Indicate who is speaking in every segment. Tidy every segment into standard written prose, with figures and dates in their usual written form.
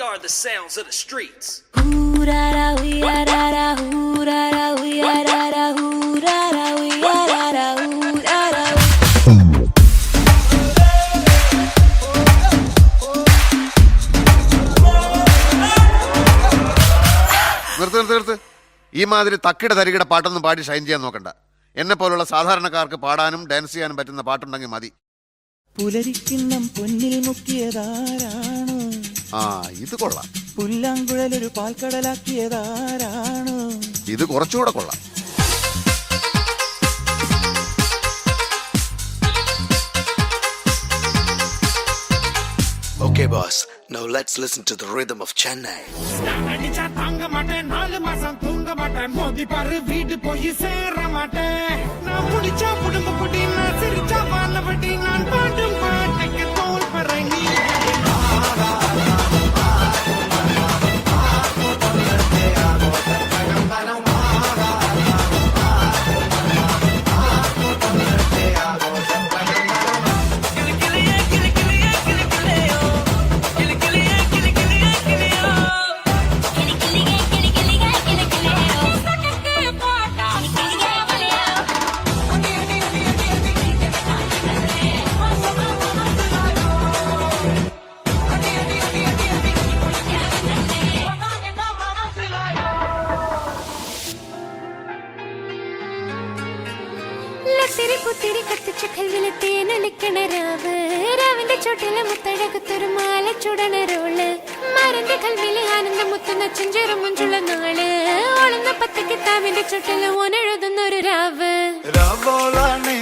Speaker 1: are the sounds of the streets.
Speaker 2: നിർത്ത്. ഈ മാതിരി തക്കിട തരികിട പാട്ടൊന്നും പാടി ഷൈൻ ചെയ്യാൻ നോക്കണ്ട. എന്നെ പോലുള്ള സാധാരണക്കാർക്ക് പാടാനും ഡാൻസ് ചെയ്യാനും പറ്റുന്ന പാട്ടുണ്ടെങ്കിൽ മതി.
Speaker 3: പുലരിക്കിണ്ണം പൊന്നിൽ മുക്കിയതാരാണ്?
Speaker 2: ഇത് കൊള്ളാം.
Speaker 3: പുല്ലാങ്കുഴലൊരു പാൽക്കടലാക്കിയതാരാണ്?
Speaker 2: ഇത് കുറച്ചുകൂടെ കൊള്ളാം.
Speaker 4: Okay, boss. Now let's listen to the rhythm of Chennai.
Speaker 5: அடிச்சா தாங்க மாட்டேன், 4 மாசம் தூங்க மாட்டேன், மோதி பாரு வீடு போய் சேர மாட்டேன். நான் முடிச்சா புடுங்க புடி, நான் சிரிச்சா வானவடி, நான் பாடும் பாட்டுக்கு தோல் பறங்கி.
Speaker 6: പുത്തിരി കത്തിച്ച കൽവിലെ തേനൊലിക്കണ രാവ്, രാവിന്റെ ചോട്ടിലെ മുത്തഴകത്തൊരു മാല ചുടണ റോള്, മരന്റെ കൽവിലെ ആനന്ദം മുത്തുന്ന ചെഞ്ചെറു മുഞ്ചുള്ള നാള്, ഓളുന്ന പത്ത് കിതാബിന്റെ ചോട്ടില് ഓനെഴുതുന്നൊരു രാവ്.
Speaker 3: രാവോളാണേ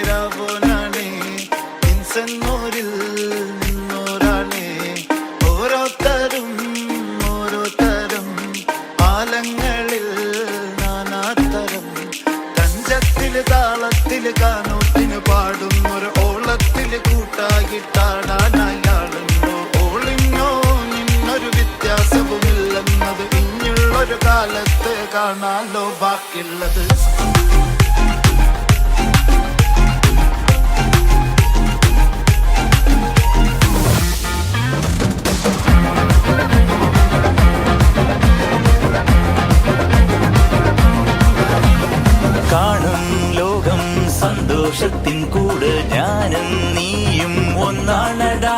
Speaker 3: രാവോനാണേ ഇൻസന്നൂരിൽ നിന്നോരാണേ, ഓരോരുത്തരും ആലങ്ങളിൽ നാനാതരം, തഞ്ചത്തില് താളത്തില് കാനോത്തിന് പാടും ഒരു ഓളത്തില് കൂട്ടാകിട്ടാടാനയാളുണ്ടോ? ഓളിഞ്ഞോ നിന്നൊരു വ്യത്യാസവുമില്ലെന്നത് ഇനിയുള്ളൊരു കാലത്ത് കാണാലോ ബാക്കിയുള്ളത്.
Speaker 7: കാണും ലോകം സന്തോഷത്തിൻ കൂട് ഞാനും നീയും ഒന്നാണടാ,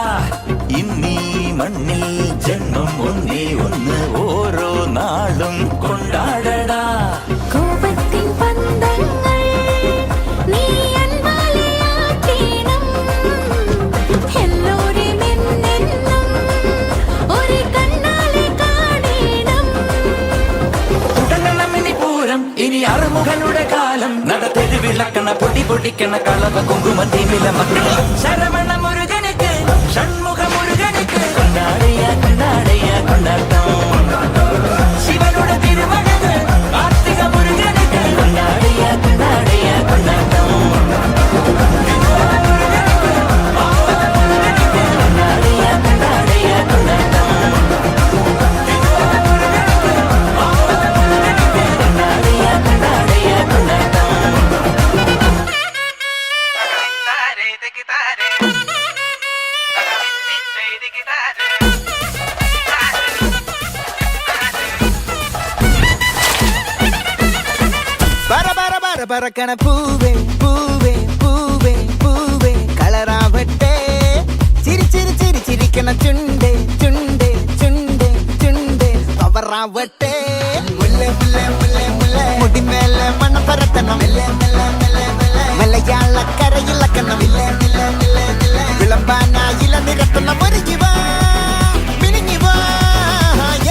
Speaker 7: ഇന്നീ മണ്ണിൽ ജന്മം ഒന്നേ ഒന്ന്, ഓരോ നാളും കൊണ്ടാടടാ.
Speaker 6: കോപത്തിൻ പന്തങ്ങൾ നീ അൻപാലയാട്ടീണം, എല്ലോരെയും എന്നെന്നും ഒരു കണ്ണാലെ കാണീണം.
Speaker 7: തുടങ്ങണം ഇനി പൂരം, ഇനി അറുമുഖനുടെ കാലം, നടത്തെരു വിളക്കണ പൊടി പൊടിക്കണ കളവ കുങ്കുമത്തിമില മക്കൾ, ശരവണ മുരുകനുക്ക് ഷൺമുഖ മുരുകനുക്ക് കൊണ്ടാടിയ കൊണ്ടാട്ടം, ശിവനുടെ തിരുമകന് കാർത്തിക മുരുകനുക്ക് കൊണ്ടാടിയ കൊണ്ടാട്ടം,
Speaker 3: പറക്കണ പൂവേ പൂവേ പൂവേ പൂവേ കളറാവട്ടെ, ചിരിക്കണ ചുണ്ടേ ചുണ്ടേ ചുണ്ടേ ചുണ്ടേ പവറാവട്ടെ, മുല്ലേ മുല്ലേ മുല്ലേ മുല്ലേ മുടിമേലെ മണ്ണ പരത്തണം, മലയാളക്കരയിളക്കണം, വിളമ്പാനായില നിരത്തുന്ന മുരുകിവാ മിനിങ്ങിവാ.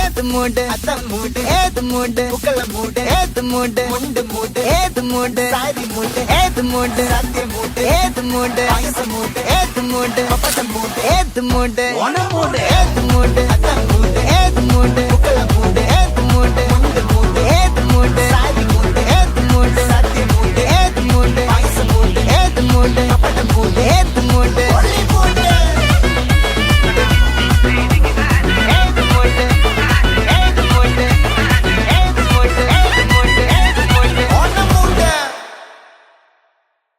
Speaker 3: ഏത് മൂട് മൂട് ഏത് മൂട് പുക്കള മൂട് ഏത് മൂട് മുണ്ട് മൂട് ഏത് മൂട് സാരി മൂട് ഏത് മൂട് സത്യ മൂട് ഏത് മൂട് പായസ മൂട് ഏത് മൂട് പപ്പടം മൂട് ഏത് മൂട് ഓണം മൂട് ഏത് മൂട് മൂട് ഏത് മൂട് പുക്കള മൂട് ഏത് മൂട് മുണ്ട് മൂട് ഏത് മൂട് സാരി മൂട് ഏത് മൂട് സത്യ മൂട് ഏത് മൂട് പായസ മൂട് ഏത് മൂട് പപ്പടം മൂട് ഏത് മൂട്